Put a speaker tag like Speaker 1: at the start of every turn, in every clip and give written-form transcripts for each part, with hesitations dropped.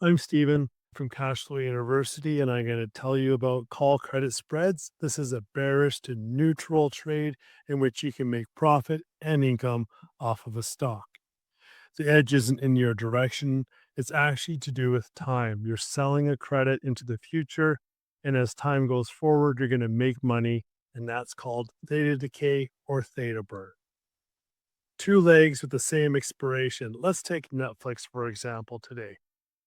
Speaker 1: I'm Steven from Cashflow University, and I'm going to tell you about call credit spreads. This is a bearish to neutral trade in which you can make profit and income off of a stock. The edge isn't in your direction, it's actually to do with time. You're selling a credit into the future, and as time goes forward, you're going to make money, and that's called theta decay or theta burn. Two legs with the same expiration. Let's take Netflix, for example, today.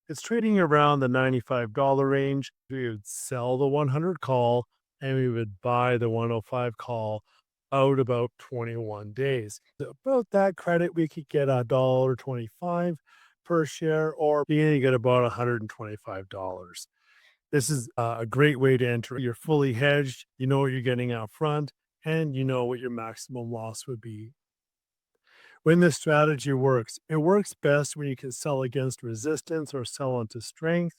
Speaker 1: It's trading around the $95 range. We would sell the 100 call and we would buy the 105 call out about 21 days. So about that credit, we could get $1.25 per share or beginning at about $125. This is a great way to enter. You're fully hedged, you know what you're getting out front, and you know what your maximum loss would be when this strategy works. It works best when you can sell against resistance or sell into strength.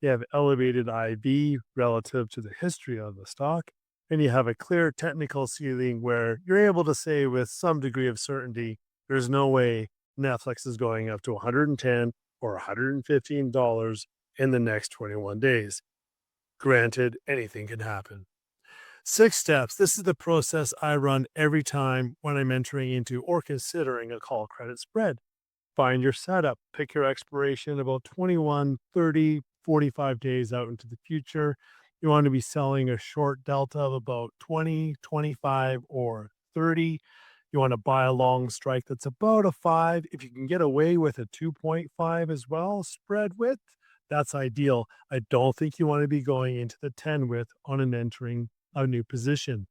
Speaker 1: You have elevated IV relative to the history of the stock, and you have a clear technical ceiling where you're able to say with some degree of certainty, there's no way Netflix is going up to 110 or $115 in the next 21 days. Granted, anything can happen. 6 steps. This is the process I run every time when I'm entering into or considering a call credit spread. Find your setup, pick your expiration about 21, 30, 45 days out into the future. You want to be selling a short delta of about 20, 25, or 30. You want to buy a long strike that's about a 5. If you can get away with a 2.5 as well, spread width, that's ideal. I don't think you want to be going into the 10 width on an entering a new position.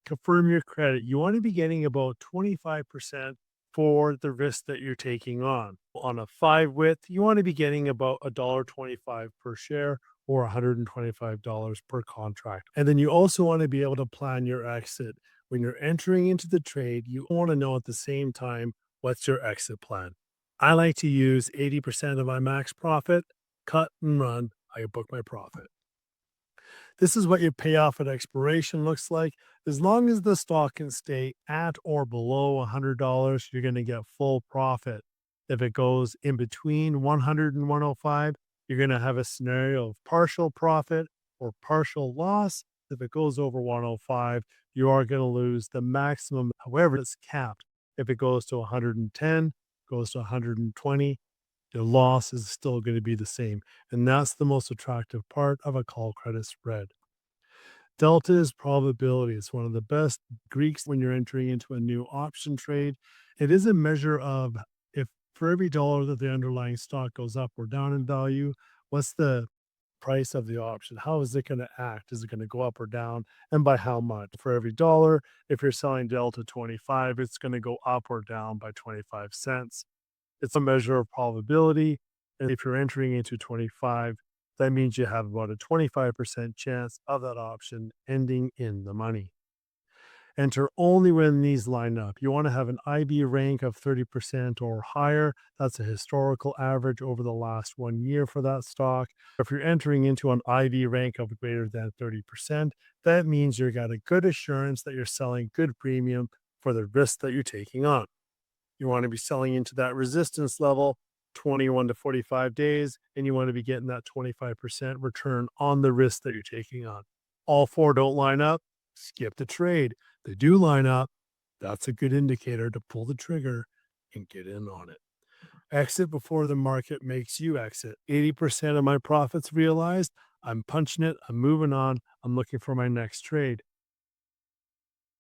Speaker 1: Confirm your credit. You want to be getting about 25% for the risk that you're taking on. On a 5 width, you want to be getting about $1.25 per share or $125 per contract. And then you also want to be able to plan your exit. When you're entering into the trade, you want to know at the same time what's your exit plan. I like to use 80% of my max profit, cut and run. I book my profit. This is what your payoff at expiration looks like. As long as the stock can stay at or below $100, you're going to get full profit. If it goes in between 100 and 105, you're going to have a scenario of partial profit or partial loss. If it goes over 105, you are going to lose the maximum. However, it's capped. If it goes to 110, goes to 120, the loss is still going to be the same. And that's the most attractive part of a call credit spread. Delta is probability. It's one of the best Greeks when you're entering into a new option trade. It is a measure of if for every dollar that the underlying stock goes up or down in value, what's the price of the option? How is it going to act? Is it going to go up or down? And by how much? For every dollar, if you're selling Delta 25, it's going to go up or down by 25 cents. It's a measure of probability. And if you're entering into 25, that means you have about a 25% chance of that option ending in the money. Enter only when these line up. You want to have an IB rank of 30% or higher. That's a historical average over the last 1 year for that stock. If you're entering into an IB rank of greater than 30%, that means you've got a good assurance that you're selling good premium for the risk that you're taking on. You want to be selling into that resistance level 21 to 45 days, and you want to be getting that 25% return on the risk that you're taking on. All four don't line up, skip the trade. They do line up. That's a good indicator to pull the trigger and get in on it. Exit before the market makes you exit. 80% of my profits realized. I'm punching it. I'm moving on. I'm looking for my next trade.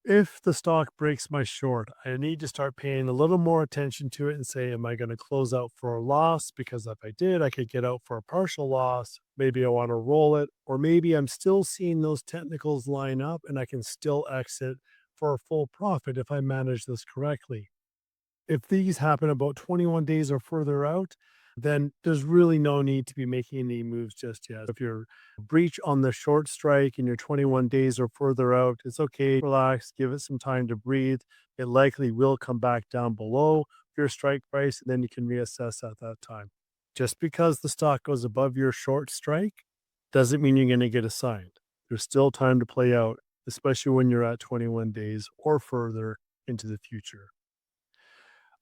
Speaker 1: If the stock breaks my short, I need to start paying a little more attention to it and say, am I going to close out for a loss? Because if I did, I could get out for a partial loss. Maybe I want to roll it, or maybe I'm still seeing those technicals line up and I can still exit for a full profit if I manage this correctly. If these happen about 21 days or further out, then there's really no need to be making any moves just yet. If you're breach on the short strike and you're 21 days or further out, it's okay. Relax, give it some time to breathe. It likely will come back down below your strike price, and then you can reassess at that time. Just because the stock goes above your short strike doesn't mean you're going to get assigned. There's still time to play out, especially when you're at 21 days or further into the future.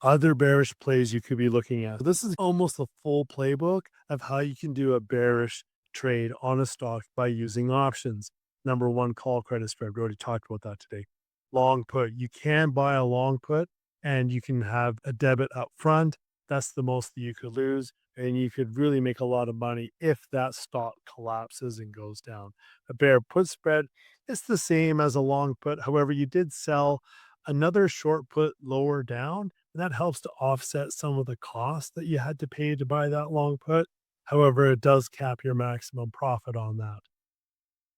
Speaker 1: Other bearish plays you could be looking at. This is almost a full playbook of how you can do a bearish trade on a stock by using options. Number one, call credit spread. We already talked about that today. Long put. You can buy a long put and you can have a debit up front. That's the most that you could lose. And you could really make a lot of money if that stock collapses and goes down. A bear put spread, it's the same as a long put. However, you did sell another short put lower down, and that helps to offset some of the costs that you had to pay to buy that long put. However, it does cap your maximum profit on that.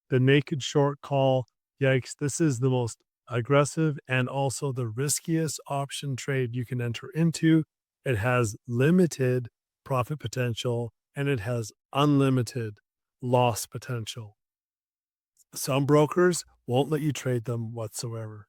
Speaker 1: The naked short call, yikes, this is the most aggressive and also the riskiest option trade you can enter into. It has limited profit potential and it has unlimited loss potential. Some brokers won't let you trade them whatsoever.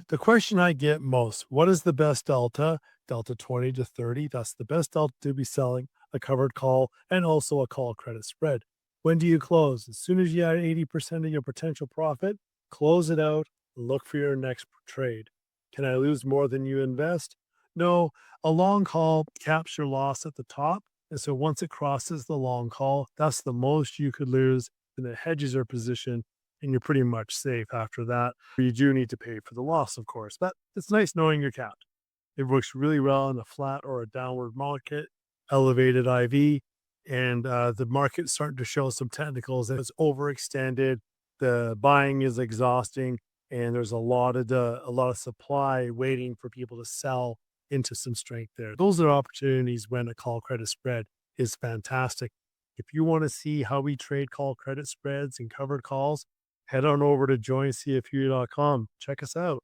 Speaker 1: The question I get most, what is the best delta? Delta 20 to 30. That's the best delta to be selling, a covered call, and also a call credit spread. When do you close? As soon as you had 80% of your potential profit, close it out, look for your next trade. Can I lose more than you invest? No, a long call caps your loss at the top. And so once it crosses the long call, that's the most you could lose. And the hedges are positioned and you're pretty much safe after that. You do need to pay for the loss, of course, but it's nice knowing you're capped. It works really well in a flat or a downward market, elevated IV, and the market's starting to show some technicals. It's overextended. The buying is exhausting, and there's a lot of supply waiting for people to sell into some strength there. Those are opportunities when a call credit spread is fantastic. If you want to see how we trade call credit spreads and covered calls, head on over to joincfu.com. Check us out.